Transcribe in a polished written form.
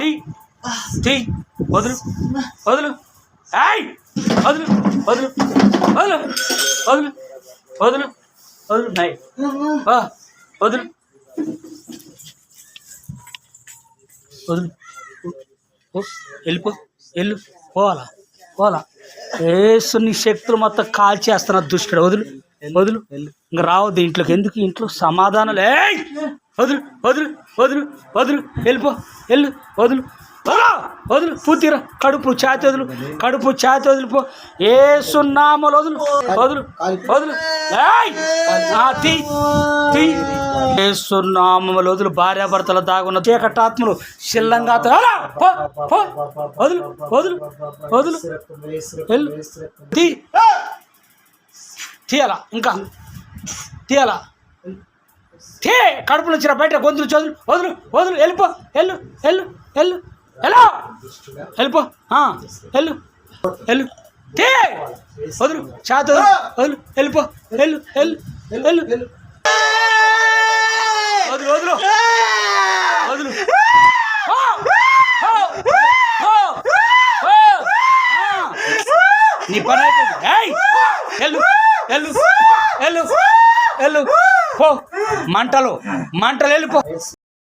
తీ తీ వదులు వదులు ఏయ్ వదులు వదులు వదులు వదులు వదులు వదులు నాయ్ వదులు వదులు వెళ్ళిపో వెళ్ళు పోవాలా పోవాలా ఏసు నీ శక్తులు మొత్తం కాల్చేస్తున్న దుష్టుడు వదులు వదులు ఇంకా రావద్దు ఇంట్లోకి ఎందుకు ఇంట్లో సమాధానం లే వదులు వదులు వదులు వదులు వెళ్ళిపో వెళ్ళు వదులు వదులు పూర్తిరా కడుపు ఛాతి వదులు కడుపు ఛాతి వదిలిపో ఏసు నామములో వదులు వదులు వదులు తీ తీ ఏసు నామములో వదులు భార్యాభర్తల దాగున్న చీకటాత్మలు శిల్లంగా వదులు వదులు వదులు వెళ్ళు తీ తీయాలా ఇంకా తీయాలా తే కడుపు నుంచి బయట గొంతులు చదువు వదులు వదులు వెళ్ళిపో వెళ్ళు వెళ్ళు వెళ్ళు హలో వెళ్ళిపో వెళ్ళు వెళ్ళు తే వదులు చాత వదులు వెళ్ళిపో వెళ్ళు వెళ్ళు వెళ్ళు వదులు వదులు వదులు నీ పని అయిపోయింది వెళ్ళు వెళ్ళు వెళ్ళు వెళ్ళు పో మంటలు వెళ్ళిపో.